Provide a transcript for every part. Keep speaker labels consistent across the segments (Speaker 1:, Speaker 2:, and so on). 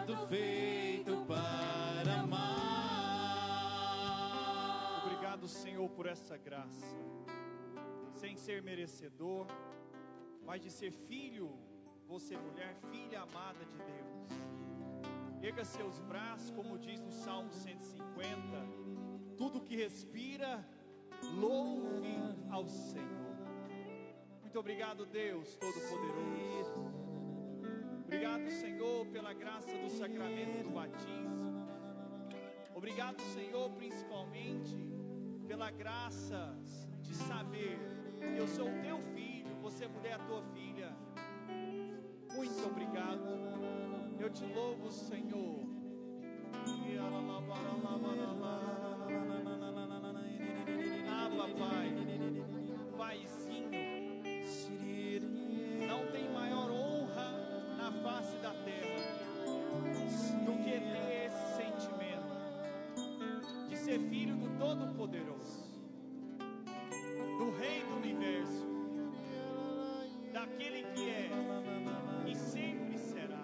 Speaker 1: projeto feito para amar.
Speaker 2: Obrigado, Senhor, por essa graça, sem ser merecedor, mas de ser filho, você mulher, filha amada de Deus. Erga seus braços, como diz no Salmo 150, tudo que respira, louve ao Senhor. Muito obrigado, Deus Todo-Poderoso. Obrigado, Senhor, pela graça do sacramento do batismo. Obrigado, Senhor, principalmente pela graça de saber que eu sou o teu filho, você mulher, a tua filha. Muito obrigado. Eu te louvo, Senhor. Ah, papai, paizinho, não tem maior honra na face da terra do que ter esse sentimento de ser filho do Todo-Poderoso, do Rei do Universo, daquele que é e sempre será.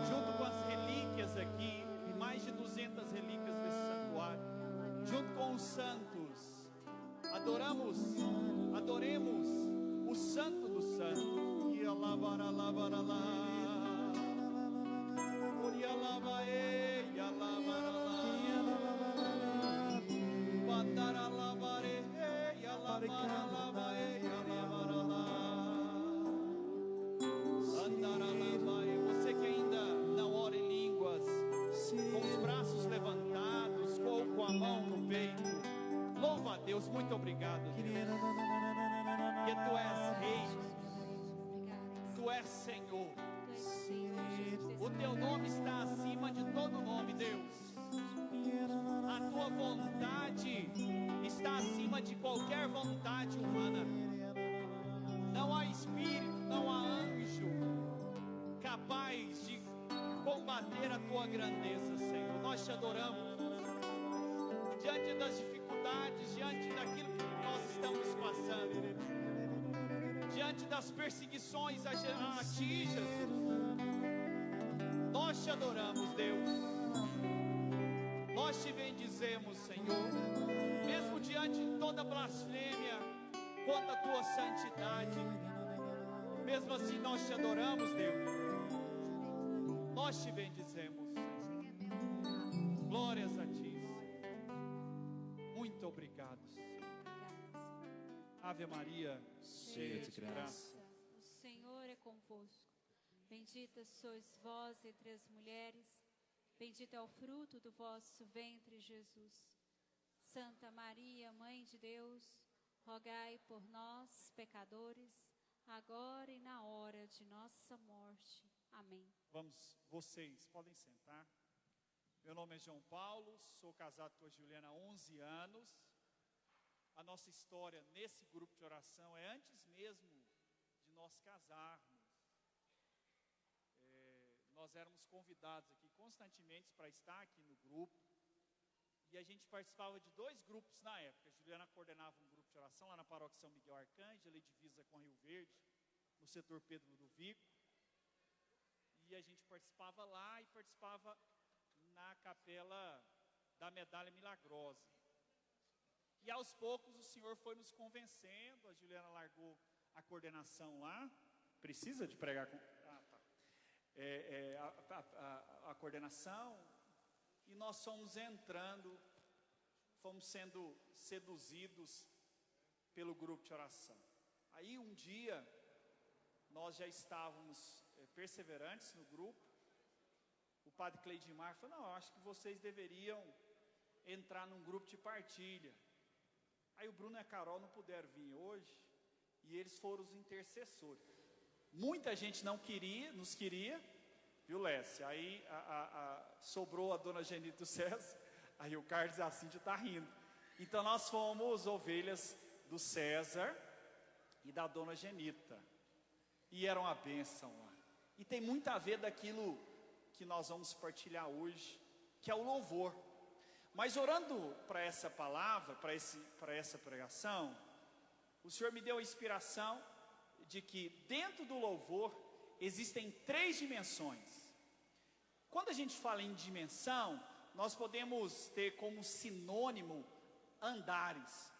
Speaker 2: Junto com as relíquias aqui, mais de 200 relíquias desse santuário, junto com os santos, adoremos o Santo dos Santos. Você que ainda não ora em línguas, com os braços levantados ou com a mão no peito, louva a Deus. Muito obrigado, Deus, que tu és Rei, tu és Senhor. O teu nome está acima de todo nome, Deus. A tua vontade está acima de qualquer vontade humana. Não há espírito, não há anjo capaz de combater a tua grandeza, Senhor. Nós te adoramos diante das dificuldades, diante daquilo que nós estamos passando, diante das perseguições a ti, Jesus. Nós te adoramos, Deus. Nós te bendizemos, Senhor, mesmo diante de toda blasfêmia contra a tua santidade. Mesmo assim nós te adoramos, Deus. Nós te bendizemos, Senhor. Glórias a ti, Senhor. Muito obrigado, Senhor. Ave Maria, cheia de graça,
Speaker 3: o Senhor é convosco. Bendita sois vós entre as mulheres, bendito é o fruto do vosso ventre, Jesus. Santa Maria, Mãe de Deus, rogai por nós, pecadores, agora e na hora de nossa morte. Amém.
Speaker 2: Vamos, vocês podem sentar. Meu nome é João Paulo, sou casado com a Juliana há 11 anos. A nossa história nesse grupo de oração é antes mesmo de nós casarmos. Nós éramos convidados aqui constantemente para estar aqui no grupo. E a gente participava de 2 grupos na época. A Juliana coordenava um grupo de oração lá na paróquia São Miguel Arcanjo, ali divisa com Rio Verde, no setor Pedro Ludovico. E a gente participava lá e participava na capela da Medalha Milagrosa. E aos poucos o Senhor foi nos convencendo. A Juliana largou a coordenação lá. Precisa de pregar com... a coordenação. E nós fomos entrando, fomos sendo seduzidos pelo grupo de oração. Aí um dia, nós já estávamos perseverantes no grupo. O padre Cleidimar falou: não, eu acho que vocês deveriam entrar num grupo de partilha. Aí o Bruno e a Carol não puderam vir hoje, e eles foram os intercessores. Muita gente não queria, nos queria, viu, Lécia? Aí sobrou a dona Genita do César, aí o Carlos e a Cíntia tá rindo. Então nós fomos ovelhas do César e da dona Genita. E era uma bênção lá.
Speaker 4: E tem muito a ver daquilo que nós vamos partilhar hoje, que é o louvor. Mas orando para essa palavra, para essa pregação, o Senhor me deu a inspiração de que dentro do louvor existem 3 dimensões. Quando a gente fala em dimensão, nós podemos ter como sinônimo andares.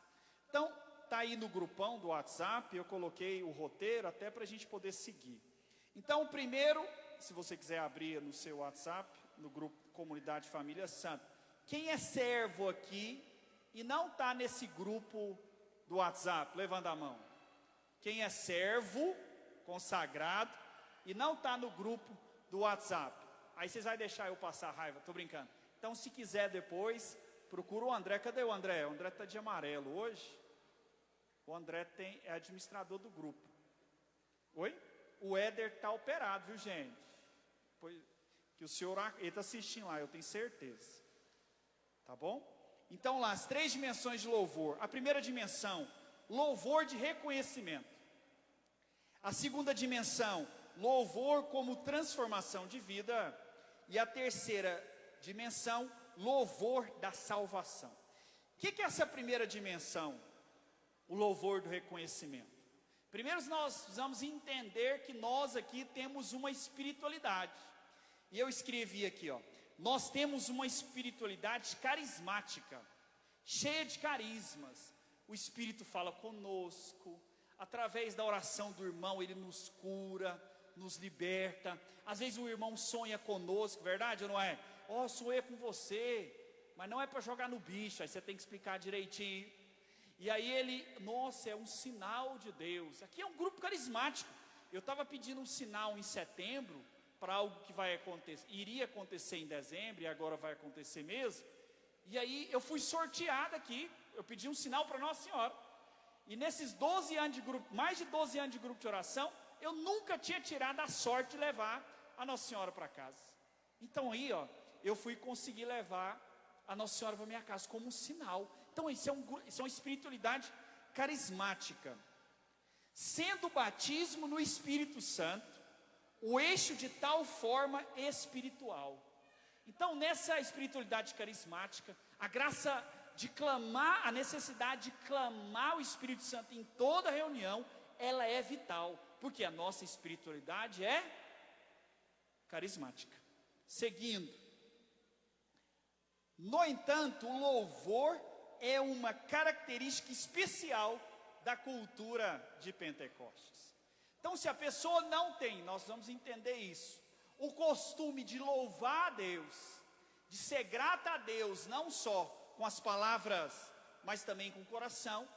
Speaker 4: Então, está aí no grupão do WhatsApp, eu coloquei o roteiro até para a gente poder seguir. Então, o primeiro, se você quiser abrir no seu WhatsApp, no grupo Comunidade Família Santa, quem é servo aqui e não está nesse grupo do WhatsApp, levanta a mão. Quem é servo, consagrado, e não está no grupo do WhatsApp. Aí vocês vão deixar eu passar a raiva, estou brincando. Então, se quiser depois, procura o André. Cadê o André? O André está de amarelo hoje. O André é administrador do grupo. Oi? O Éder está operado, viu, gente? Pois, que o senhor, ele está assistindo lá, eu tenho certeza. Tá bom? Então lá, as 3 dimensões de louvor. A primeira dimensão, louvor de reconhecimento. A segunda dimensão, louvor como transformação de vida. E a terceira dimensão, louvor da salvação. O que é essa primeira dimensão? O louvor do reconhecimento. Primeiro nós precisamos entender que nós aqui temos uma espiritualidade. E eu escrevi aqui, ó. Nós temos uma espiritualidade carismática, cheia de carismas. O Espírito fala conosco, através da oração do irmão, ele nos cura, nos liberta. Às vezes o irmão sonha conosco, verdade ou não é? Ó, sonhei com você, mas não é para jogar no bicho, aí você tem que explicar direitinho. E aí ele, nossa, é um sinal de Deus. Aqui é um grupo carismático. Eu estava pedindo um sinal em setembro, para algo que vai acontecer, iria acontecer em dezembro, e agora vai acontecer mesmo. E aí eu fui sorteado aqui, eu pedi um sinal para Nossa Senhora. E nesses 12 anos de grupo, mais de 12 anos de grupo de oração, eu nunca tinha tirado a sorte de levar a Nossa Senhora para casa. Então aí, ó, eu fui conseguir levar a Nossa Senhora para minha casa como um sinal. Então isso é uma espiritualidade carismática. Sendo o batismo no Espírito Santo o eixo de tal forma espiritual. Então, nessa espiritualidade carismática, a graça de clamar, a necessidade de clamar o Espírito Santo em toda reunião, ela é vital, porque a nossa espiritualidade é carismática. Seguindo. No entanto, o louvor é uma característica especial da cultura de Pentecostes. Então, se a pessoa não tem, nós vamos entender isso, o costume de louvar a Deus, de ser grata a Deus, não só com as palavras, mas também com o coração,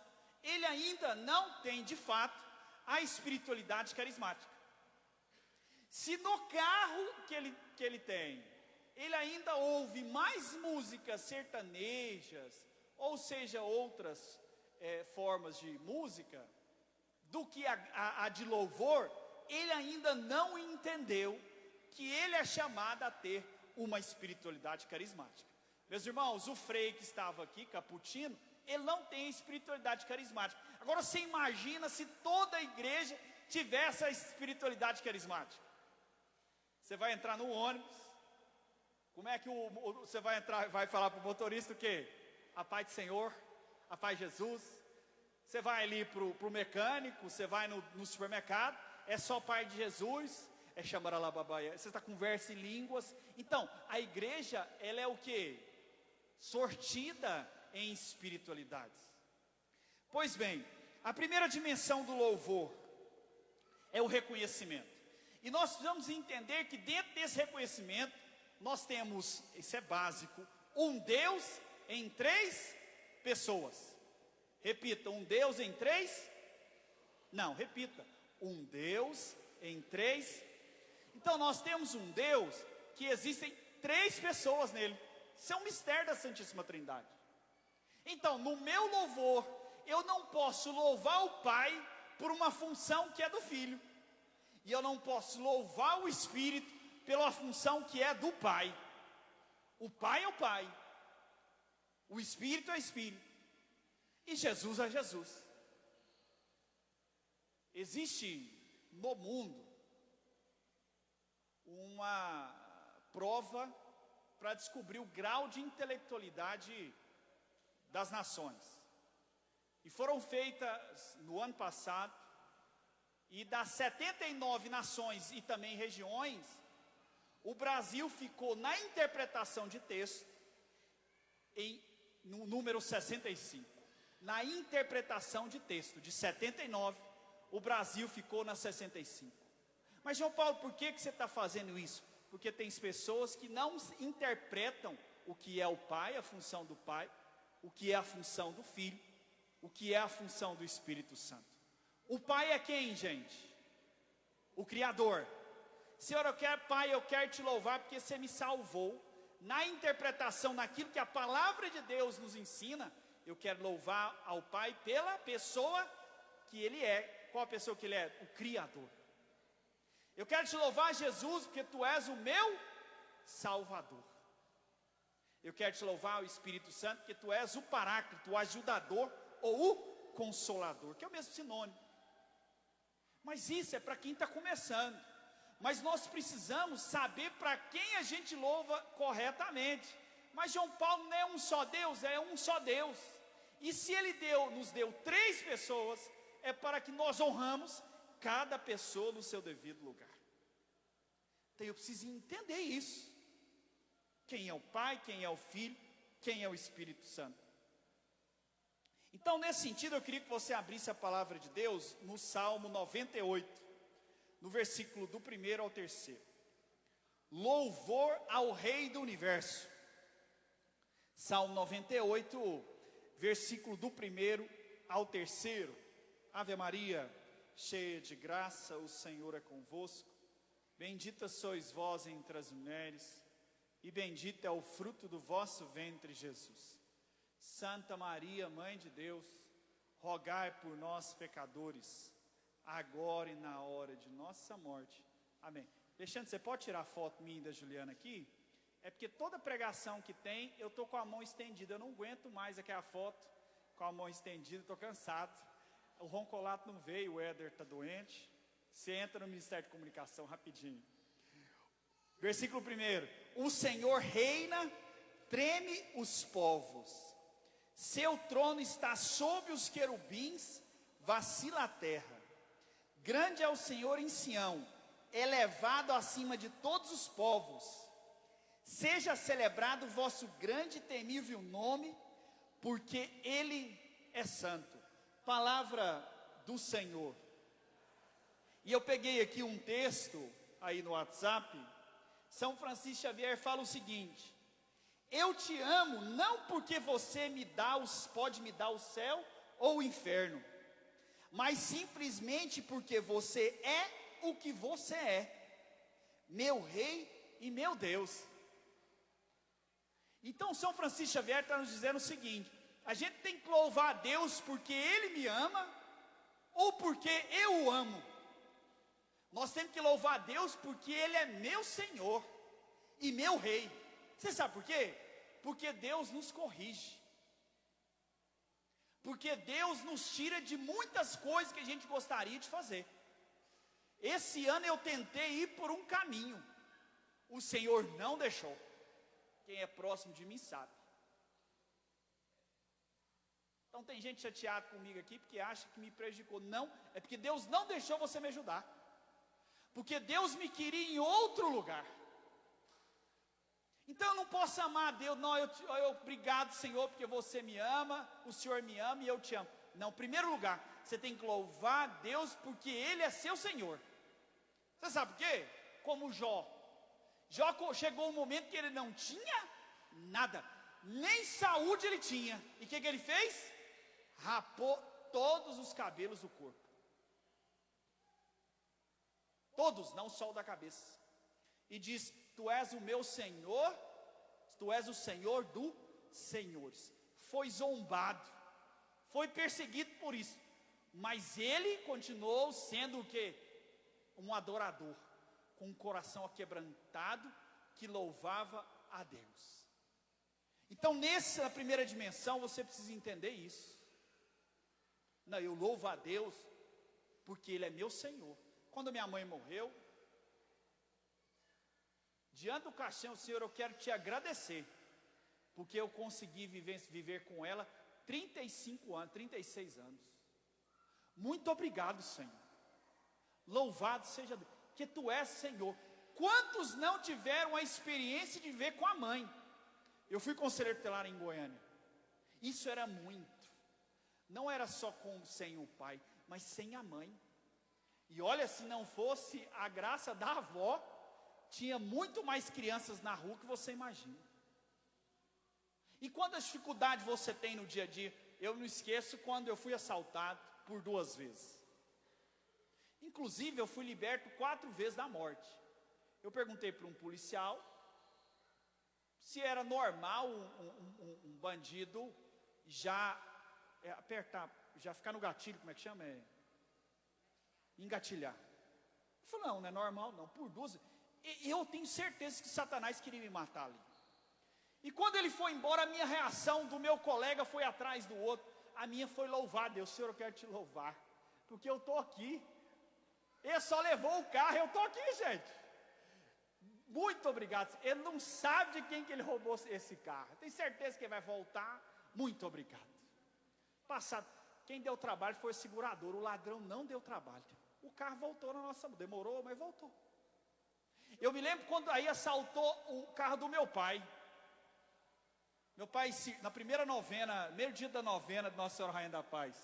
Speaker 4: ele ainda não tem, de fato, a espiritualidade carismática. Se no carro que ele tem, ele ainda ouve mais músicas sertanejas, ou seja, outras formas de música, do que a de louvor, ele ainda não entendeu que ele é chamado a ter uma espiritualidade carismática. Meus irmãos, o Frei que estava aqui, Caputino, ele não tem espiritualidade carismática. Agora você imagina se toda a igreja tivesse a espiritualidade carismática. Você vai entrar no ônibus, como é que você vai entrar, vai falar para o motorista o quê? A paz do Senhor, a paz de Jesus. Você vai ali para o mecânico, você vai no supermercado, é só Pai de Jesus, é chamaralababaia, você está conversa em línguas. Então, a igreja, ela é o quê? Sortida em espiritualidades. Pois bem, a primeira dimensão do louvor é o reconhecimento. E nós precisamos entender que dentro desse reconhecimento, nós temos, isso é básico, um Deus em 3 pessoas. Repita, um Deus em 3? Não, repita, um Deus em 3. Então nós temos um Deus que existem 3 pessoas nele. Isso é um mistério da Santíssima Trindade. Então, no meu louvor, eu não posso louvar o Pai por uma função que é do Filho. E eu não posso louvar o Espírito pela função que é do Pai. O Pai é o Pai. O Espírito é o Espírito. E Jesus é Jesus. Existe no mundo uma prova para descobrir o grau de intelectualidade das nações. E foram feitas no ano passado, e das 79 nações e também regiões, o Brasil ficou na interpretação de texto no número 65. Na interpretação de texto, de 79, o Brasil ficou na 65. Mas, João Paulo, por que você está fazendo isso? Porque tem pessoas que não interpretam o que é o Pai, a função do Pai, o que é a função do Filho, o que é a função do Espírito Santo. O Pai é quem, gente? O Criador. Senhor, Pai, eu quero te louvar porque você me salvou. Na interpretação, naquilo que a palavra de Deus nos ensina, eu quero louvar ao Pai pela pessoa que Ele é. Qual a pessoa que Ele é? O Criador. Eu quero te louvar, Jesus, porque Tu és o meu Salvador. Eu quero te louvar, o Espírito Santo, porque Tu és o Paráclito, o ajudador ou o Consolador, que é o mesmo sinônimo. Mas isso é para quem está começando. Mas nós precisamos saber para quem a gente louva corretamente. Mas João Paulo não é um só Deus, é um só Deus. E se Ele nos deu 3 pessoas, é para que nós honramos cada pessoa no seu devido lugar. Então eu preciso entender isso. Quem é o Pai, quem é o Filho, quem é o Espírito Santo. Então, nesse sentido, eu queria que você abrisse a palavra de Deus no Salmo 98, no versículo do 1 ao 3. Louvor ao Rei do Universo. Salmo 98, versículo do 1 ao 3. Ave Maria, cheia de graça, o Senhor é convosco. Bendita sois vós entre as mulheres, e bendito é o fruto do vosso ventre, Jesus. Santa Maria, Mãe de Deus, rogai por nós, pecadores, agora e na hora de nossa morte. Amém. Alexandre, você pode tirar a foto minha e da Juliana aqui? É porque toda pregação que tem, eu estou com a mão estendida. Eu não aguento mais aquela foto com a mão estendida, estou cansado. O Roncolato não veio, o Éder está doente. Você entra no Ministério de Comunicação rapidinho. Versículo 1. O Senhor reina, treme os povos. Seu trono está sob os querubins, vacila a terra. Grande é o Senhor em Sião, elevado acima de todos os povos. Seja celebrado o vosso grande e temível nome, porque Ele é santo. Palavra do Senhor. E eu peguei aqui um texto, aí no WhatsApp. São Francisco Xavier fala o seguinte: eu te amo não porque você pode me dar o céu ou o inferno, mas simplesmente porque você é o que você é, meu Rei e meu Deus. Então São Francisco Xavier está nos dizendo o seguinte: a gente tem que louvar a Deus porque Ele me ama, ou porque eu o amo. Nós temos que louvar a Deus porque Ele é meu Senhor e meu Rei. Você sabe por quê? Porque Deus nos corrige. Porque Deus nos tira de muitas coisas que a gente gostaria de fazer. Esse ano eu tentei ir por um caminho, o Senhor não deixou. Quem é próximo de mim sabe. Então tem gente chateada comigo aqui porque acha que me prejudicou. Não, é porque Deus não deixou você me ajudar. Porque Deus me queria em outro lugar. Então eu não posso amar a Deus. Não, obrigado, Senhor, porque você me ama, o Senhor me ama e eu te amo. Não, em primeiro lugar, você tem que louvar a Deus porque Ele é seu Senhor. Você sabe por quê? Como Jó. Jó chegou um momento que ele não tinha nada, nem saúde ele tinha. E o que ele fez? Rapou todos os cabelos do corpo. Todos, não só o da cabeça. E diz: tu és o meu Senhor, tu és o Senhor dos senhores. Foi zombado, foi perseguido por isso, mas ele continuou sendo o quê? Um adorador, com um coração aquebrantado, que louvava a Deus. Então nessa primeira dimensão você precisa entender isso. Não, eu louvo a Deus porque Ele é meu Senhor. Quando minha mãe morreu, diante do caixão, Senhor, eu quero te agradecer, porque eu consegui viver com ela 35 anos, 36 anos. Muito obrigado, Senhor. Louvado seja Deus, que Tu és Senhor. Quantos não tiveram a experiência de viver com a mãe? Eu fui conselheiro tutelar em Goiânia. Isso era muito. Não era só sem o pai, mas sem a mãe. E olha, se não fosse a graça da avó, tinha muito mais crianças na rua que você imagina. E quantas dificuldades você tem no dia a dia? Eu não esqueço quando eu fui assaltado por 2 vezes. Inclusive, eu fui liberto 4 vezes da morte. Eu perguntei para um policial se era normal um bandido já já ficar no gatilho, como é que chama? Engatilhar. Ele falou, não é normal, não, por 2. Eu tenho certeza que Satanás queria me matar ali. E quando ele foi embora, a minha reação do meu colega foi atrás do outro. A minha foi louvar Deus. Senhor, eu quero te louvar, porque eu estou aqui. Ele só levou o carro, eu estou aqui, gente. Muito obrigado. Ele não sabe de quem que ele roubou esse carro. Tenho certeza que ele vai voltar. Muito obrigado. Passado, quem deu trabalho foi o segurador. O ladrão não deu trabalho. O carro voltou na nossa mão. Demorou, mas voltou. Eu me lembro quando aí assaltou o carro do meu pai. Meu pai, na primeira novena, primeiro dia da novena de Nossa Senhora Rainha da Paz.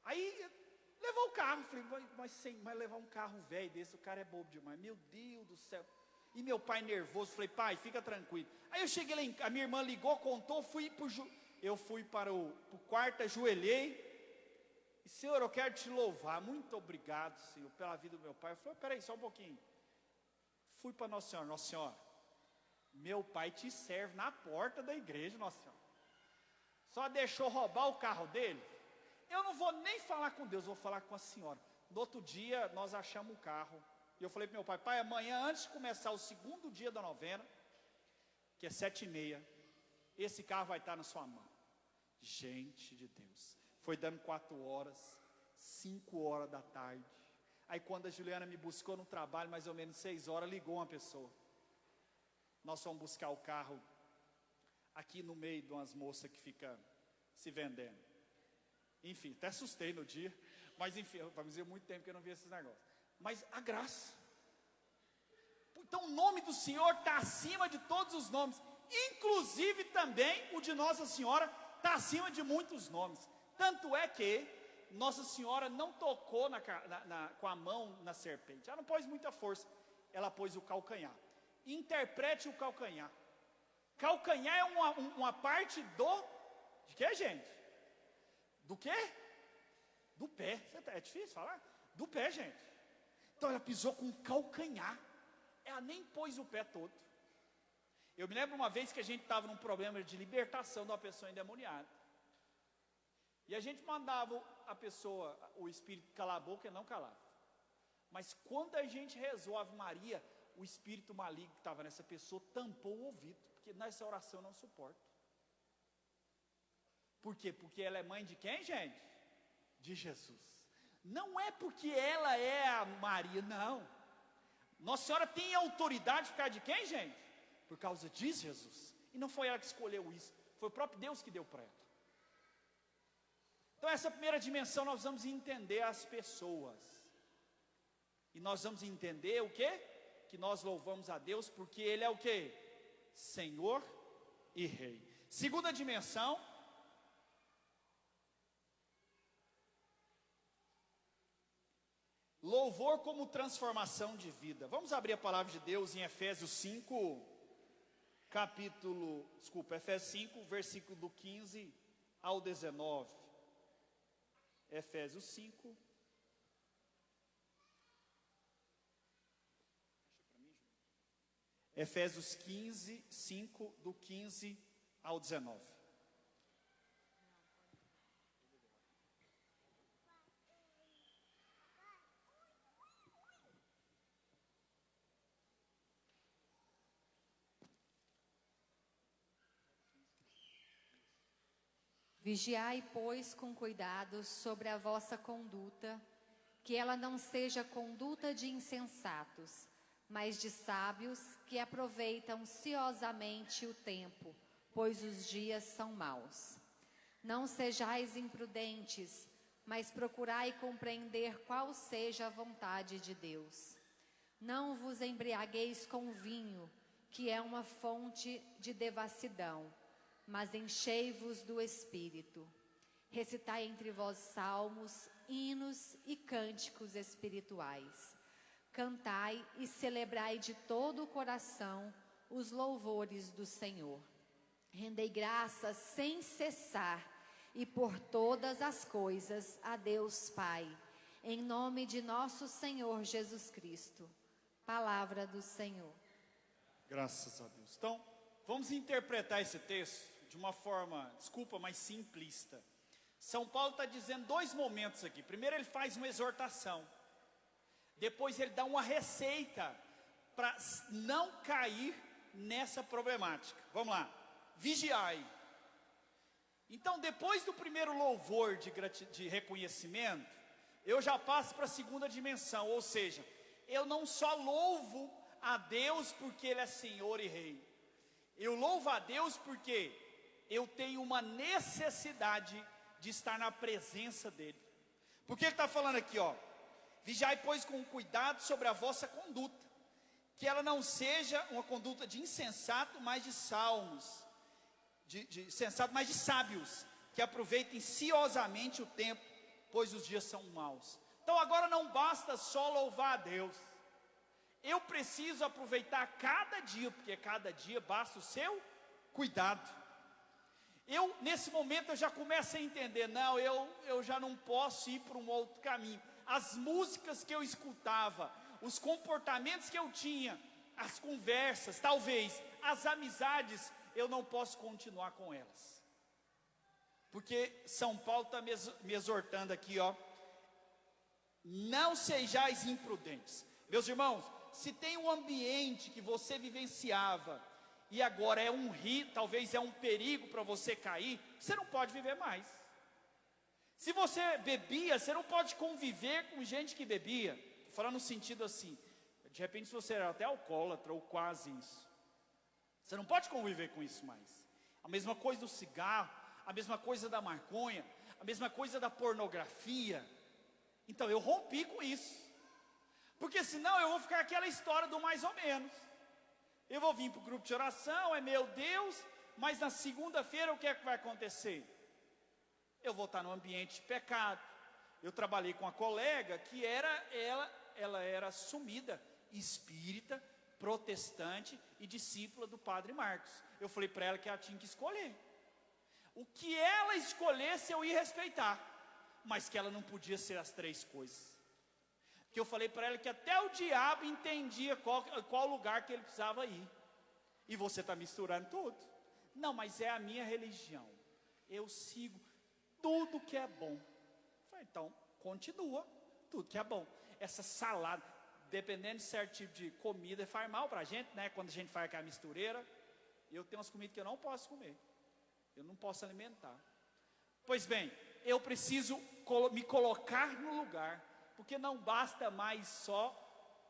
Speaker 4: Aí levou o carro. Falei, mas levar um carro velho desse, o cara é bobo demais. Meu Deus do céu. E meu pai nervoso, falei, pai, fica tranquilo. Aí eu cheguei lá, a minha irmã ligou, contou, eu fui para o quarto, ajoelhei. E, Senhor, eu quero te louvar. Muito obrigado, Senhor, pela vida do meu pai. Eu falei, peraí, só um pouquinho. Fui para Nossa Senhora, meu pai te serve na porta da igreja, Nossa Senhora. Só deixou roubar o carro dele? Eu não vou nem falar com Deus, vou falar com a senhora. No outro dia, nós achamos um carro. E eu falei para meu pai, pai, amanhã, antes de começar o segundo dia da novena, que é 7h30, esse carro vai estar na sua mão. Gente de Deus. Foi dando 4 horas, 5 horas da tarde. Aí quando a Juliana me buscou no trabalho, mais ou menos 6 horas, ligou uma pessoa. Nós fomos buscar o carro aqui no meio de umas moças que ficam se vendendo. Enfim, até assustei no dia. Mas enfim, fazia muito tempo que eu não via esses negócios. Mas a graça. Então o nome do Senhor está acima de todos os nomes. Inclusive também o de Nossa Senhora está acima de muitos nomes. Tanto é que Nossa Senhora não tocou com a mão na serpente. Ela não pôs muita força. Ela pôs o calcanhar. Interprete o calcanhar. Calcanhar é uma parte de quê, gente? Do quê? Do pé. É difícil falar? Do pé, gente. Então ela pisou com o calcanhar. Ela nem pôs o pé todo. Eu me lembro uma vez que a gente estava num problema de libertação de uma pessoa endemoniada. E a gente mandava a pessoa, o espírito calar a boca e não calava. Mas quando a gente rezou a Ave Maria, o espírito maligno que estava nessa pessoa tampou o ouvido, porque nessa oração eu não suporto. Por quê? Porque ela é mãe de quem, gente? De Jesus. Não é porque ela é a Maria, não. Nossa Senhora tem autoridade por causa de quem, gente? Por causa de Jesus. E não foi ela que escolheu isso, foi o próprio Deus que deu para ela. Então essa primeira dimensão nós vamos entender as pessoas. E nós vamos entender o quê? Que nós louvamos a Deus porque Ele é o quê? Senhor e Rei. Segunda dimensão. Louvor como transformação de vida. Vamos abrir a palavra de Deus em Efésios 5, Efésios 5, versículo do 15 ao 19. Efésios 5. Efésios 15, 5, do 15 ao 19.
Speaker 5: Vigiai, pois, com cuidado sobre a vossa conduta, que ela não seja conduta de insensatos, mas de sábios que aproveitam ciosamente o tempo, pois os dias são maus. Não sejais imprudentes, mas procurai compreender qual seja a vontade de Deus. Não vos embriagueis com vinho, que é uma fonte de devassidão, mas enchei-vos do Espírito. Recitai entre vós salmos, hinos e cânticos espirituais. Cantai e celebrai de todo o coração os louvores do Senhor. Rendei graças sem cessar e por todas as coisas a Deus Pai, em nome de nosso Senhor Jesus Cristo. Palavra do Senhor.
Speaker 4: Graças a Deus. Então, vamos interpretar esse texto de uma forma, desculpa, mas simplista. São Paulo está dizendo dois momentos aqui. Primeiro ele faz uma exortação. Depois ele dá uma receita para não cair nessa problemática. Vamos lá. Vigiai. Então, depois do primeiro louvor de reconhecimento, eu já passo para a segunda dimensão. Ou seja, eu não só louvo a Deus porque Ele é Senhor e Rei. Eu louvo a Deus porque eu tenho uma necessidade de estar na presença dEle. Porque Ele está falando aqui, ó. Vigiai, pois, com cuidado sobre a vossa conduta, que ela não seja uma conduta de insensato, mas de salmos, de sensato, mas de sábios, que aproveitem ciosamente o tempo, pois os dias são maus. Então agora não basta só louvar a Deus, eu preciso aproveitar cada dia, porque cada dia basta o seu cuidado. Nesse momento eu já começo a entender, não, eu já não posso ir para um outro caminho. As músicas que eu escutava, os comportamentos que eu tinha, as conversas, talvez, as amizades, eu não posso continuar com elas. Porque São Paulo está me exortando aqui, ó. Não sejais imprudentes. Meus irmãos, se tem um ambiente que você vivenciava, e agora é talvez é um perigo para você cair, você não pode viver mais. Se você bebia, você não pode conviver com gente que bebia. Falando no sentido assim, de repente se você era até alcoólatra ou quase isso, você não pode conviver com isso mais. A mesma coisa do cigarro, a mesma coisa da maconha, a mesma coisa da pornografia. Então eu rompi com isso, porque senão eu vou ficar aquela história do mais ou menos. Eu vou vir para o grupo de oração, é meu Deus, mas na segunda-feira o que é que vai acontecer? Eu vou estar no ambiente de pecado. Eu trabalhei com uma colega que ela era assumida, espírita, protestante e discípula do Padre Marcos. Eu falei para ela que ela tinha que escolher. O que ela escolhesse eu ia respeitar, mas que ela não podia ser as três coisas. Que eu falei para ela que até o diabo entendia qual lugar que ele precisava ir. E você está misturando tudo. Não, mas é a minha religião. Eu sigo tudo que é bom. Eu falei, então, continua tudo que é bom. Essa salada, dependendo de certo tipo de comida, faz mal para a gente, né? Quando a gente faz aquela mistureira. Eu tenho umas comidas que eu não posso comer. Eu não posso alimentar. Pois bem, eu preciso me colocar no lugar, porque não basta mais só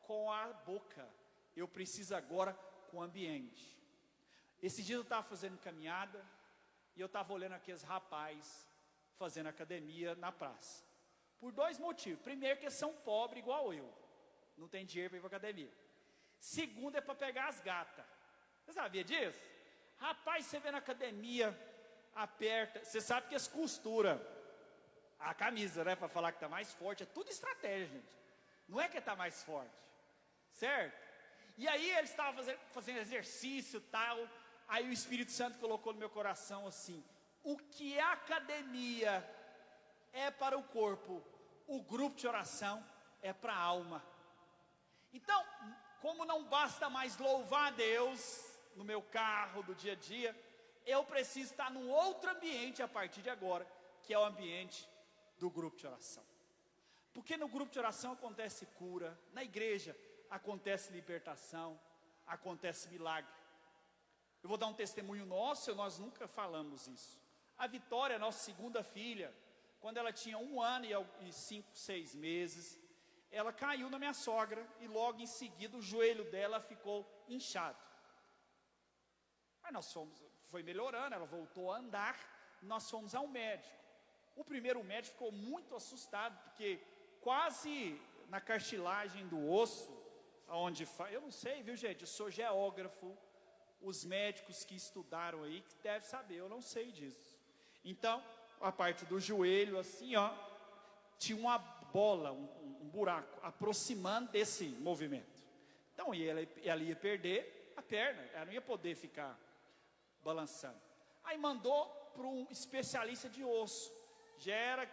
Speaker 4: com a boca. Eu preciso agora com o ambiente. Esse dia eu estava fazendo caminhada, e eu estava olhando aqueles rapazes fazendo academia na praça. Por dois motivos. Primeiro, que eles são pobres igual eu. Não tem dinheiro para ir para academia. Segundo, é para pegar as gatas. Você sabia disso? Rapaz, você vê na academia, aperta. Você sabe que eles costuram a camisa, né? Para falar que está mais forte. É tudo estratégia, gente. Não é que está mais forte. Certo? E aí eles estavam fazendo exercício e tal. Aí o Espírito Santo colocou no meu coração assim: o que a academia é para o corpo, o grupo de oração é para a alma. Então, como não basta mais louvar a Deus no meu carro, do dia a dia, eu preciso estar num outro ambiente a partir de agora, que é o ambiente do grupo de oração. Porque no grupo de oração acontece cura, na igreja acontece libertação, acontece milagre. Eu vou dar um testemunho nosso, nós nunca falamos isso. A Vitória, nossa segunda filha, quando ela tinha 1 ano e 5, 6 meses, ela caiu na minha sogra e logo em seguida o joelho dela ficou inchado. Aí foi melhorando, ela voltou a andar, nós fomos ao médico. O primeiro médico ficou muito assustado, porque quase na cartilagem do osso, onde eu não sei, viu gente, eu sou geógrafo, os médicos que estudaram aí, que devem saber, eu não sei disso. Então, a parte do joelho, assim, ó, tinha uma bola, um buraco, aproximando desse movimento. Então, ela ia perder a perna, ela não ia poder ficar balançando. Aí mandou para um especialista de osso, já era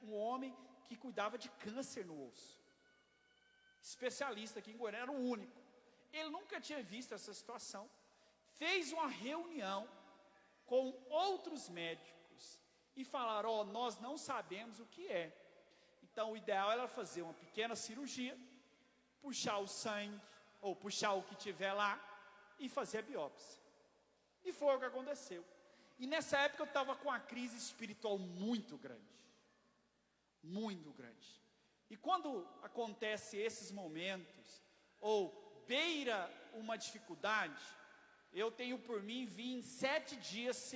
Speaker 4: um homem que cuidava de câncer no osso. Especialista aqui em Goiânia, era o único. Ele nunca tinha visto essa situação. Fez uma reunião com outros médicos e falaram, nós não sabemos o que é. Então o ideal era fazer uma pequena cirurgia, puxar o sangue, ou puxar o que tiver lá, e fazer a biópsia. E foi o que aconteceu. E nessa época eu estava com uma crise espiritual muito grande. Muito grande. E quando acontece esses momentos, ou beira uma dificuldade, eu tenho por mim vir 7 dias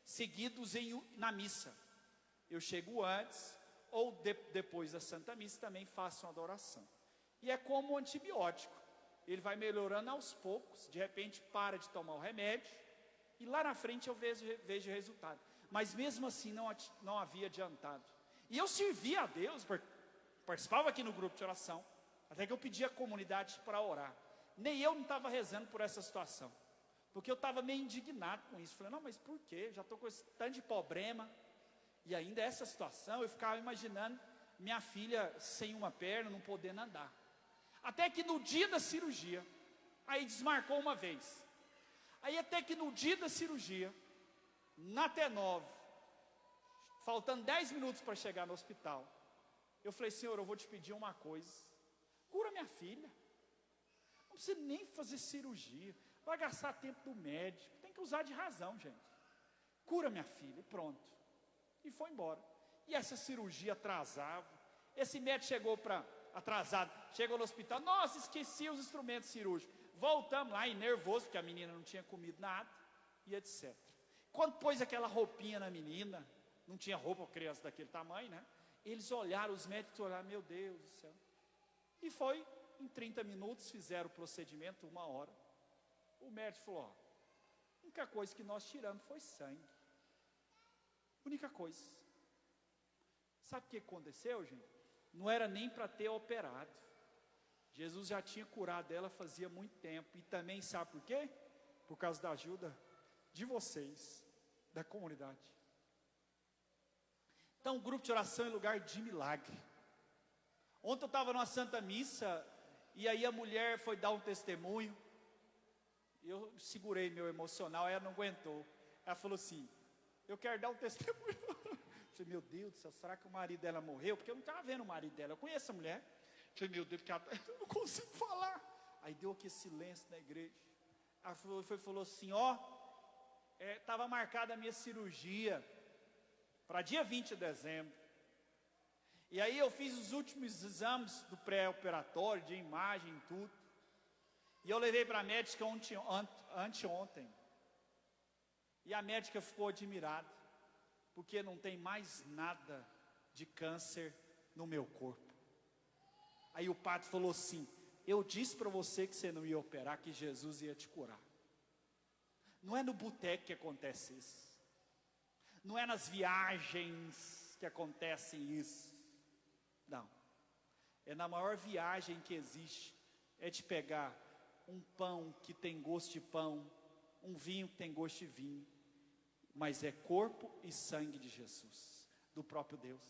Speaker 4: seguidos na missa. Eu chego antes, ou depois da Santa Missa também faço uma adoração. E é como um antibiótico. Ele vai melhorando aos poucos, de repente para de tomar o remédio, e lá na frente eu vejo o resultado. Mas mesmo assim não havia adiantado. E eu servia a Deus, participava aqui no grupo de oração, até que eu pedi à comunidade para orar. Nem eu não estava rezando por essa situação, porque eu estava meio indignado com isso. Falei, não, mas por quê? Já estou com esse tanto de problema, e ainda essa situação, eu ficava imaginando minha filha sem uma perna, não podendo andar. Até que no dia da cirurgia, aí desmarcou uma vez. Aí até que no dia da cirurgia, na T9, faltando 10 minutos para chegar no hospital, eu falei, Senhor, eu vou te pedir uma coisa. Cura minha filha. Não precisa nem fazer cirurgia. Vai gastar tempo do médico. Tem que usar de razão, gente. Cura minha filha, e pronto. E foi embora. E essa cirurgia atrasava. Esse médico chegou atrasado. Chegou no hospital. Nossa, esqueci os instrumentos cirúrgicos. Voltamos lá, e nervoso, porque a menina não tinha comido nada. E etc. Quando pôs aquela roupinha na menina, não tinha roupa para criança daquele tamanho, né? Eles olharam, os médicos olharam, meu Deus do céu. E foi, em 30 minutos, fizeram o procedimento, 1 hora. O médico falou, a única coisa que nós tiramos foi sangue. Única coisa. Sabe o que aconteceu, gente? Não era nem para ter operado. Jesus já tinha curado ela fazia muito tempo. E também sabe por quê? Por causa da ajuda de vocês, da comunidade. Então, o grupo de oração é lugar de milagre. Ontem eu estava numa Santa Missa, e aí a mulher foi dar um testemunho. Eu segurei meu emocional, ela não aguentou. Ela falou assim, eu quero dar um testemunho. Eu falei, meu Deus do céu, será que o marido dela morreu? Porque eu não estava vendo o marido dela, eu conheço a mulher. Eu falei, meu Deus, porque eu não consigo falar. Aí deu aquele silêncio na igreja. Ela falou assim, estava marcada a minha cirurgia para dia 20 de dezembro. E aí eu fiz os últimos exames do pré-operatório, de imagem e tudo. E eu levei para a médica anteontem. E a médica ficou admirada, porque não tem mais nada de câncer no meu corpo. Aí o padre falou assim, eu disse para você que você não ia operar, que Jesus ia te curar. Não é no boteco que acontece isso. Não é nas viagens que acontece isso. Não. É na maior viagem que existe. É de pegar um pão que tem gosto de pão, um vinho que tem gosto de vinho, mas é corpo e sangue de Jesus, do próprio Deus.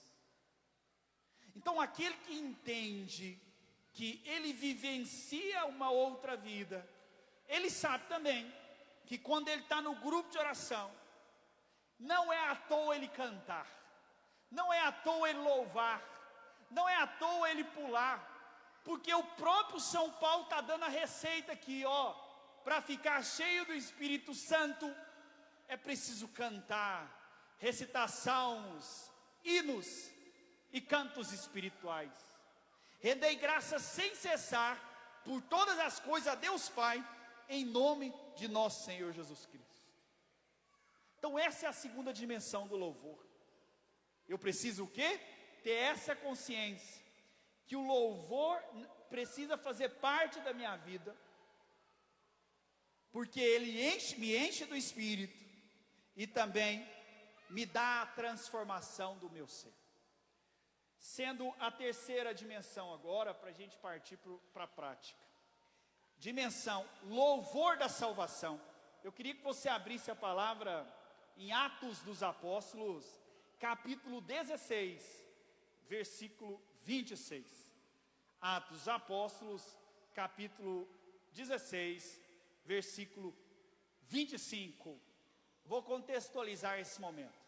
Speaker 4: Então aquele que entende que ele vivencia uma outra vida, ele sabe também que quando ele está no grupo de oração, não é à toa ele cantar, não é à toa ele louvar, não é à toa ele pular, porque o próprio São Paulo está dando a receita aqui, para ficar cheio do Espírito Santo, é preciso cantar, recitar salmos, hinos e cantos espirituais. Rendei graças sem cessar por todas as coisas a Deus Pai, em nome de nosso Senhor Jesus Cristo. Então essa é a segunda dimensão do louvor. Eu preciso o quê? Ter essa consciência, que o louvor precisa fazer parte da minha vida, porque ele me enche do Espírito, e também me dá a transformação do meu ser. Sendo a terceira dimensão agora, para a gente partir para a prática. Dimensão, louvor da salvação. Eu queria que você abrisse a palavra em Atos dos Apóstolos, capítulo 16, versículo 26. Atos dos Apóstolos, capítulo 16, versículo 25. Vou contextualizar esse momento.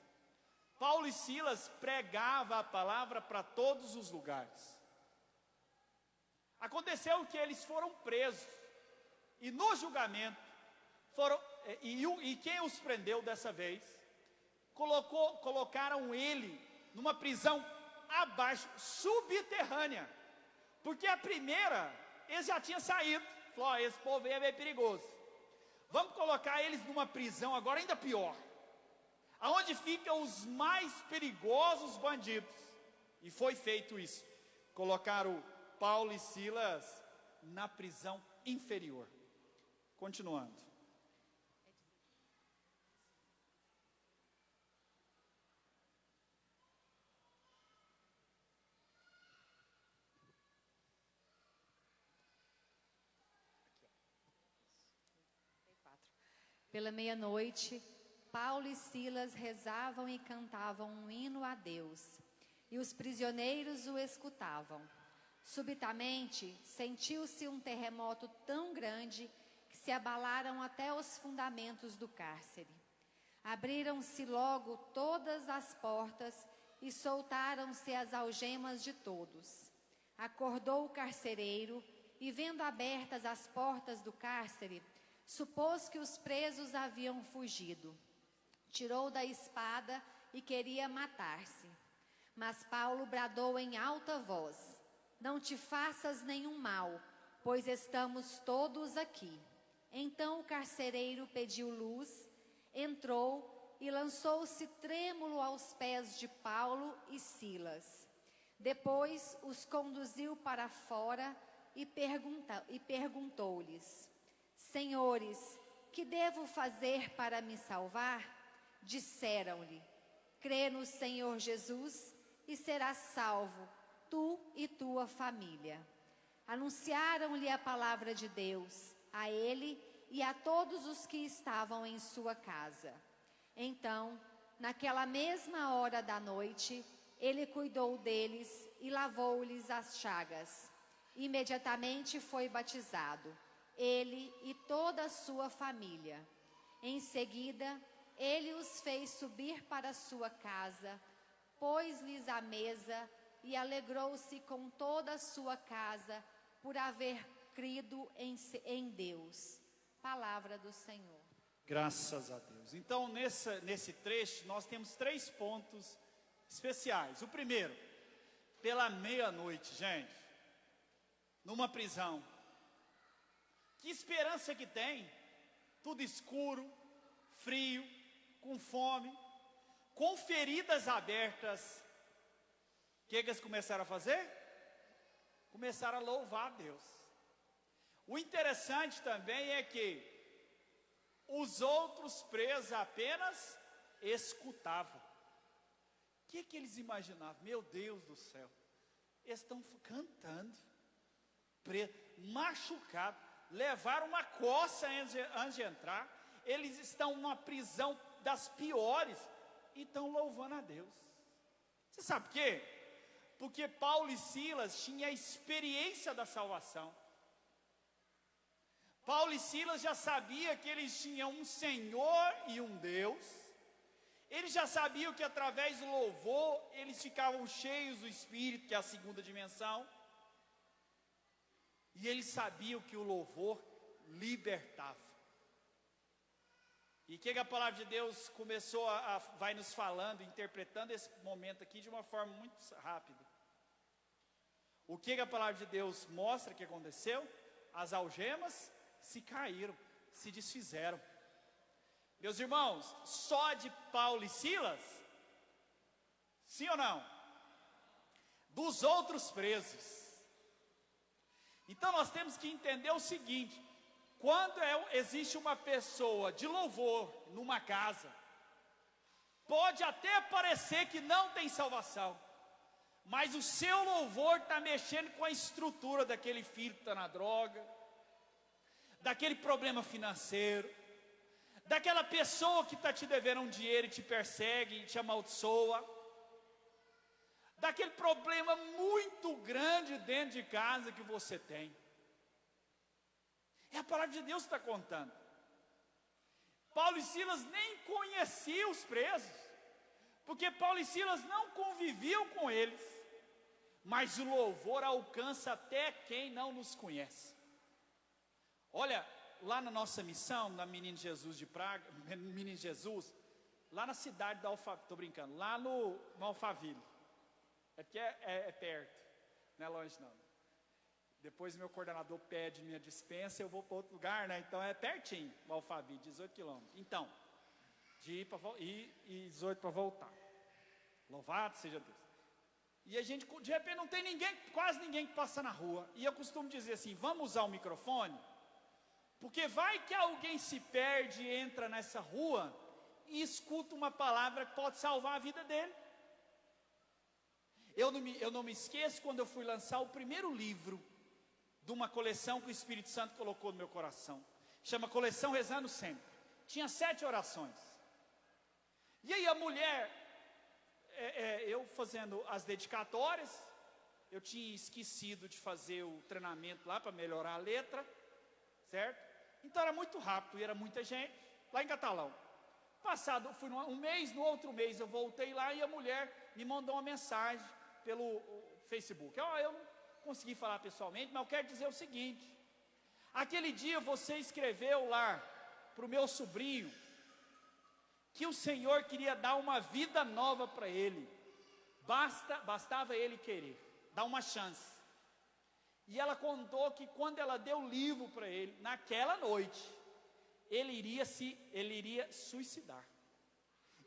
Speaker 4: Paulo e Silas pregavam a palavra para todos os lugares. Aconteceu que eles foram presos, e no julgamento, quem os prendeu dessa vez, colocaram ele numa prisão abaixo, subterrânea, porque a primeira, eles já tinham saído, falou, esse povo aí é meio perigoso, vamos colocar eles numa prisão agora ainda pior, aonde ficam os mais perigosos bandidos, e foi feito isso, colocaram Paulo e Silas na prisão inferior. Continuando.
Speaker 5: Pela meia-noite, Paulo e Silas rezavam e cantavam um hino a Deus, e os prisioneiros o escutavam. Subitamente, sentiu-se um terremoto tão grande que se abalaram até os fundamentos do cárcere. Abriram-se logo todas as portas e soltaram-se as algemas de todos. Acordou o carcereiro e, vendo abertas as portas do cárcere, supôs que os presos haviam fugido. Tirou da espada e queria matar-se. Mas Paulo bradou em alta voz: não te faças nenhum mal, pois estamos todos aqui. Então o carcereiro pediu luz, entrou e lançou-se trêmulo aos pés de Paulo e Silas. Depois os conduziu para fora e perguntou-lhes: Senhores, que devo fazer para me salvar? Disseram-lhe: crê no Senhor Jesus e serás salvo, tu e tua família. Anunciaram-lhe a palavra de Deus, a ele e a todos os que estavam em sua casa. Então, naquela mesma hora da noite, ele cuidou deles e lavou-lhes as chagas. Imediatamente foi batizado, ele e toda a sua família. Em seguida, ele os fez subir para sua casa, pôs-lhes a mesa e alegrou-se com toda a sua casa por haver crido em Deus. Palavra do Senhor.
Speaker 4: Graças a Deus. Então, nesse trecho, nós temos 3 pontos especiais. O primeiro, pela meia-noite, gente, numa prisão. Que esperança que tem? Tudo escuro, frio, com fome, com feridas abertas. O que eles começaram a fazer? Começaram a louvar a Deus. O interessante também é que os outros presos apenas escutavam. O que eles imaginavam? Meu Deus do céu, eles estão cantando, machucados, levaram uma coça antes de entrar, eles estão numa prisão das piores e estão louvando a Deus. Você sabe por quê? Porque Paulo e Silas tinham a experiência da salvação. Paulo e Silas já sabiam que eles tinham um Senhor e um Deus. Eles já sabiam que através do louvor eles ficavam cheios do Espírito, que é a segunda dimensão. E eles sabiam que o louvor libertava. E que a palavra de Deus vai nos falando, interpretando esse momento aqui de uma forma muito rápida. O que a palavra de Deus mostra que aconteceu? As algemas se caíram, se desfizeram. Meus irmãos, só de Paulo e Silas? Sim ou não? Dos outros presos. Então nós temos que entender o seguinte: quando existe uma pessoa de louvor numa casa, pode até parecer que não tem salvação, mas o seu louvor está mexendo com a estrutura daquele filho que está na droga, daquele problema financeiro, daquela pessoa que está te devendo um dinheiro e te persegue e te amaldiçoa, daquele problema muito grande dentro de casa que você tem. É a palavra de Deus que está contando. Paulo e Silas nem conheciam os presos, porque Paulo e Silas não conviviam com eles, mas o louvor alcança até quem não nos conhece. Olha, lá na nossa missão, na Menino Jesus de Praga, Menino Jesus, lá na cidade da Alphaville, estou brincando, lá no Alphaville, é porque é perto, não é longe não. Depois meu coordenador pede minha dispensa, eu vou para outro lugar, né? Então é pertinho, o Alphaville, 18 quilômetros. Então, de ir e 18 para voltar. Louvado seja Deus. E a gente, de repente, não tem ninguém, quase ninguém que passa na rua. E eu costumo dizer assim, vamos usar o microfone? Porque vai que alguém se perde e entra nessa rua e escuta uma palavra que pode salvar a vida dele. Eu não me esqueço quando eu fui lançar o primeiro livro de uma coleção que o Espírito Santo colocou no meu coração. Chama Coleção Rezando Sempre. Tinha 7 orações. E aí a mulher, eu fazendo as dedicatórias, eu tinha esquecido de fazer o treinamento lá para melhorar a letra, certo? Então era muito rápido e era muita gente, lá em Catalão. Passado, fui um mês, no outro mês eu voltei lá e a mulher me mandou uma mensagem pelo Facebook. Eu não consegui falar pessoalmente, mas eu quero dizer o seguinte: aquele dia você escreveu lá para o meu sobrinho que o Senhor queria dar uma vida nova para ele, bastava ele querer, dar uma chance. E ela contou que quando ela deu o livro para ele, naquela noite, ele iria suicidar.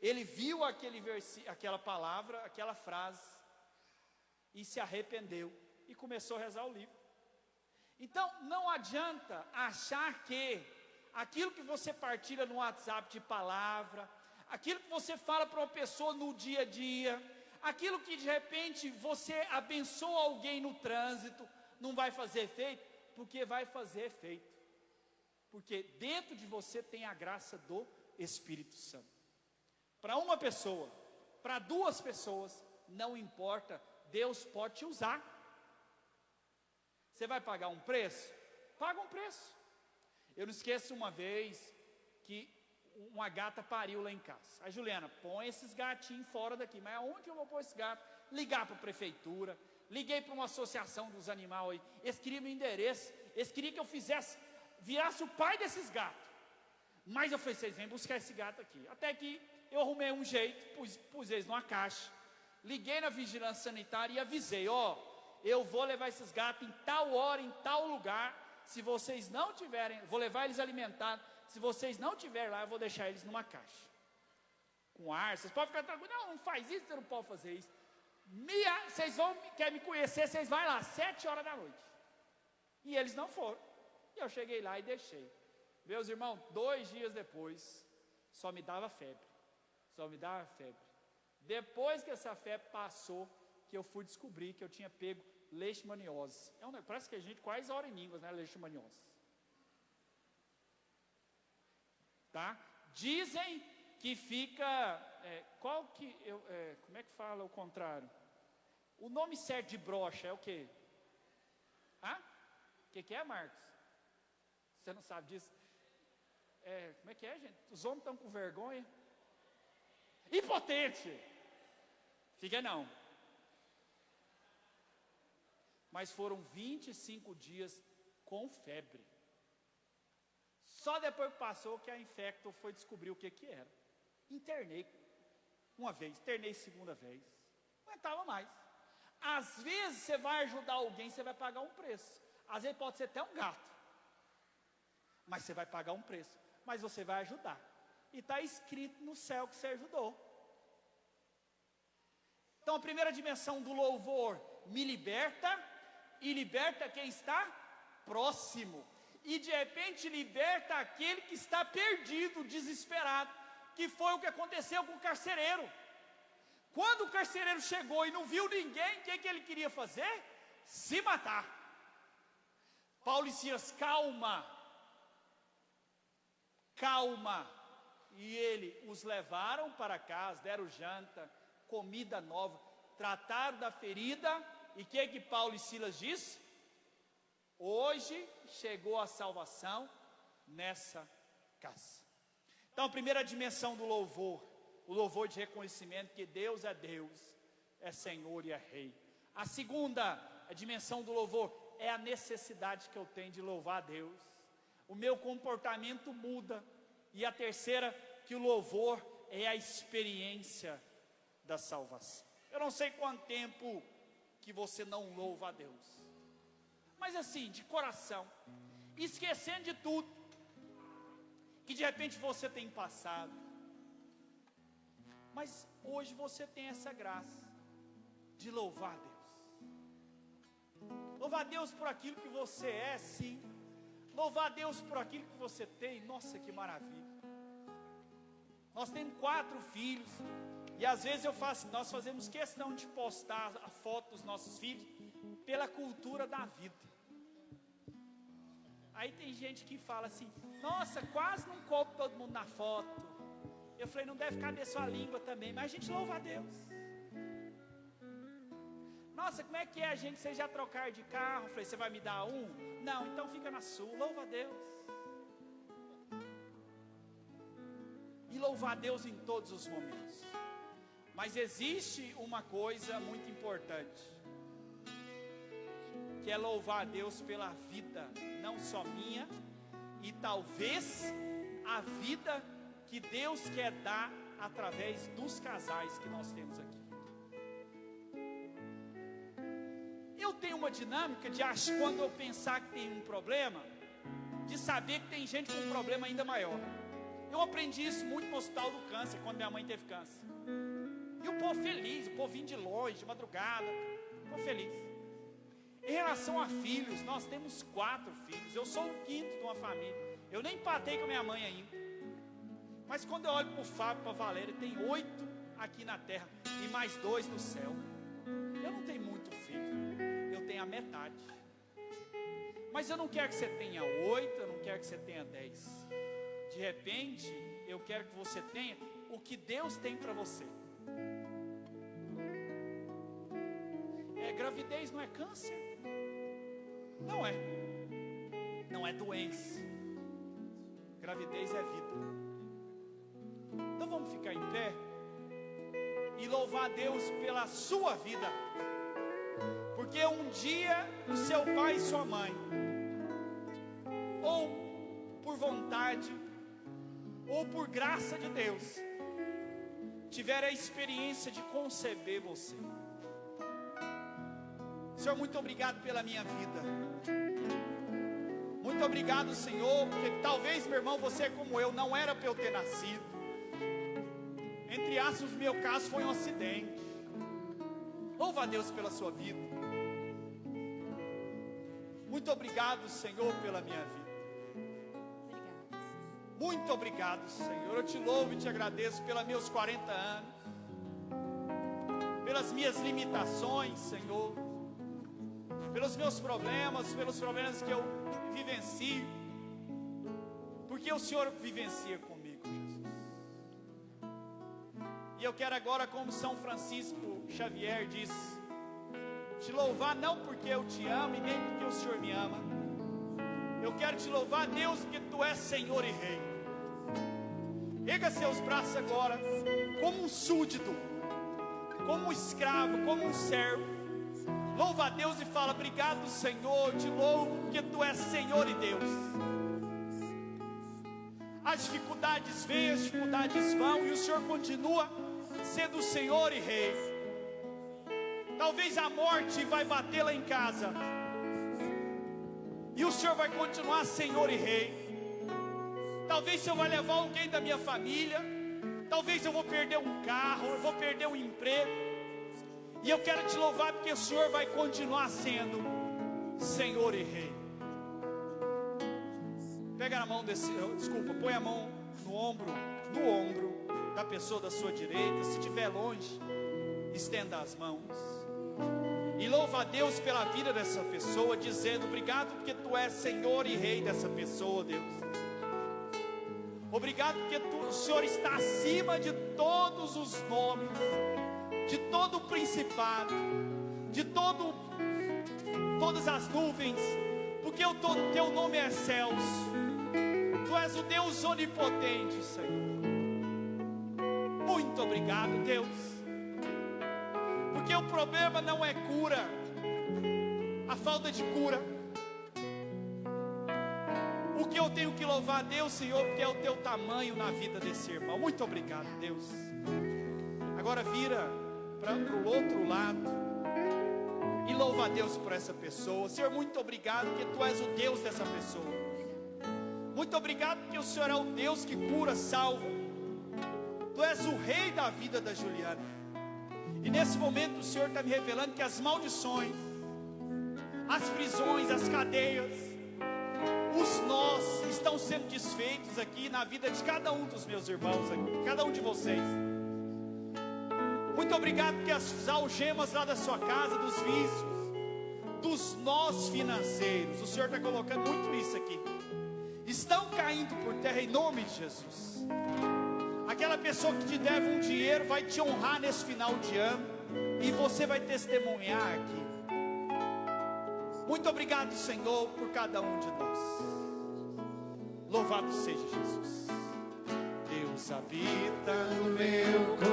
Speaker 4: Ele viu aquela palavra, aquela frase, e se arrependeu, e começou a rezar o livro. Então, não adianta achar que aquilo que você partilha no WhatsApp de palavra, aquilo que você fala para uma pessoa no dia a dia, aquilo que de repente você abençoa alguém no trânsito, não vai fazer efeito, porque vai fazer efeito. Porque dentro de você tem a graça do Espírito Santo. Para uma pessoa, para 2 pessoas, não importa, Deus pode te usar. Você vai pagar um preço? Paga um preço. Eu não esqueço uma vez que uma gata pariu lá em casa. A Juliana, põe esses gatinhos fora daqui. Mas aonde eu vou pôr esse gato? Ligar para a prefeitura, liguei para uma associação dos animais aí. Eles queriam meu endereço, eles queriam que eu virasse o pai desses gatos. Mas eu falei, vocês vêm buscar esse gato aqui. Até que eu arrumei um jeito, pus eles numa caixa. Liguei na vigilância sanitária e avisei, eu vou levar esses gatos em tal hora, em tal lugar. Se vocês não tiverem, vou levar eles alimentados. Se vocês não tiverem lá, eu vou deixar eles numa caixa. Com ar, vocês podem ficar tranquilos. Não faz isso, você não pode fazer isso. Vocês querem me conhecer, vocês vão lá, 7 horas da noite. E eles não foram. E eu cheguei lá e deixei. Meus irmãos, 2 dias depois, só me dava febre. Depois que essa febre passou, que eu fui descobrir que eu tinha pego leishmaniose. Parece que a gente quase ora em línguas, né? Leishmaniose. Tá? Dizem que fica... como é que fala o contrário? O nome certo de brocha é o quê? O que é, Marcos? Você não sabe disso? Como é que é, gente? Os homens estão com vergonha? Impotente! Fica não. Mas foram 25 dias com febre. Só depois que passou que a infecto foi descobrir o que era. Internei uma vez, internei segunda vez. Não aguentava mais. Às vezes você vai ajudar alguém, você vai pagar um preço. Às vezes pode ser até um gato, mas você vai pagar um preço. Mas você vai ajudar. E está escrito no céu que você ajudou. Então a primeira dimensão do louvor me liberta, e liberta quem está próximo. E de repente liberta aquele que está perdido, desesperado, que foi o que aconteceu com o carcereiro. Quando o carcereiro chegou e não viu ninguém, o que ele queria fazer? Se matar. Paulo e Silas, calma, calma. E ele os levaram para casa, deram janta, comida nova, trataram da ferida. E o que Paulo e Silas disse? Hoje chegou a salvação nessa casa. Então a primeira dimensão do louvor, o louvor de reconhecimento que Deus, é Senhor e é Rei. A segunda dimensão do louvor é a necessidade que eu tenho de louvar a Deus. O meu comportamento muda. E a terceira, que o louvor é a experiência da salvação. Eu não sei quanto tempo que você não louva a Deus, mas assim, de coração, esquecendo de tudo que de repente você tem passado. Mas hoje você tem essa graça de louvar a Deus. Louvar a Deus por aquilo que você é, sim. Louvar a Deus por aquilo que você tem. Nossa, que maravilha. Nós temos 4 filhos. E às vezes nós fazemos questão de postar a foto dos nossos filhos pela cultura da vida. Aí tem gente que fala assim: nossa, quase não coube todo mundo na foto. Eu falei: não deve caber sua língua também, mas a gente louva a Deus. Nossa, como é que é a gente, vocês já trocar de carro? Eu falei: você vai me dar um? Não, então fica na sua, louva a Deus. E louvar a Deus em todos os momentos. Mas existe uma coisa muito importante, que é louvar a Deus pela vida, não só minha, e talvez a vida que Deus quer dar através dos casais que nós temos aqui. Eu tenho uma dinâmica de achar, quando eu pensar que tem um problema, de saber que tem gente com um problema ainda maior. Eu aprendi isso muito no Hospital do Câncer, quando minha mãe teve câncer. E o povo feliz, o povo vindo de longe, de madrugada, o povo feliz. Em relação a filhos, nós temos 4 filhos. Eu sou o 5º de uma família. Eu nem empatei com a minha mãe ainda. Mas quando eu olho para o Fábio, para a Valéria, tem 8 aqui na terra e mais 2 no céu. Eu não tenho muito filho, eu tenho a metade. Mas eu não quero que você tenha 8, eu não quero que você tenha 10. De repente, eu quero que você tenha o que Deus tem para você. Gravidez não é câncer? Não é. Não é doença. Gravidez é vida. Então vamos ficar em pé e louvar a Deus pela sua vida. Porque um dia o seu pai e sua mãe, ou por vontade, ou por graça de Deus, tiveram a experiência de conceber você. Senhor, muito obrigado pela minha vida. Muito obrigado, Senhor, porque talvez, meu irmão, você como eu, não era para eu ter nascido. Entre aspas, no meu caso foi um acidente. Louva a Deus pela sua vida. Muito obrigado, Senhor, pela minha vida. Muito obrigado, Senhor. Eu te louvo e te agradeço pelos meus 40 anos, pelas minhas limitações, Senhor, pelos meus problemas, pelos problemas que eu vivencio, porque o Senhor vivencia comigo, Jesus. E eu quero agora, como São Francisco Xavier disse, te louvar não porque eu te amo e nem porque o Senhor me ama. Eu quero te louvar, Deus, porque tu és Senhor e Rei. Erga seus braços agora, como um súdito, como um escravo, como um servo. Louva a Deus e fala: obrigado, Senhor, te louvo porque tu és Senhor e Deus. As dificuldades vêm, as dificuldades vão, e o Senhor continua sendo Senhor e Rei. Talvez a morte vai bater lá em casa, e o Senhor vai continuar Senhor e Rei. Talvez o Senhor vai levar alguém da minha família. Talvez eu vou perder um carro, eu vou perder um emprego. E eu quero te louvar porque o Senhor vai continuar sendo Senhor e Rei. Pega na mão põe a mão no ombro da pessoa da sua direita. Se estiver longe, estenda as mãos. E louva a Deus pela vida dessa pessoa, dizendo: obrigado porque Tu és Senhor e Rei dessa pessoa, Deus. Obrigado porque o Senhor está acima de todos os nomes, de todo o principado, de todas as nuvens, porque o Teu nome é céus. Tu és o Deus onipotente, Senhor. Muito obrigado, Deus, porque o problema não é cura, a falta de cura. O que eu tenho que louvar a Deus, Senhor, porque é o Teu tamanho na vida desse irmão. Muito obrigado, Deus. Agora vira para o outro lado e louva a Deus por essa pessoa. Senhor, muito obrigado porque Tu és o Deus dessa pessoa. Muito obrigado porque o Senhor é o Deus que cura, salva. Tu és o Rei da vida da Juliana. E nesse momento o Senhor está me revelando que as maldições, as prisões, as cadeias, os nós estão sendo desfeitos aqui na vida de cada um dos meus irmãos aqui, cada um de vocês. Muito obrigado porque as algemas lá da sua casa, dos vícios, dos nós financeiros, o Senhor está colocando muito isso aqui, estão caindo por terra em nome de Jesus. Aquela pessoa que te deve um dinheiro vai te honrar nesse final de ano, e você vai testemunhar aqui. Muito obrigado, Senhor, por cada um de nós. Louvado seja Jesus. Deus habita no meu coração.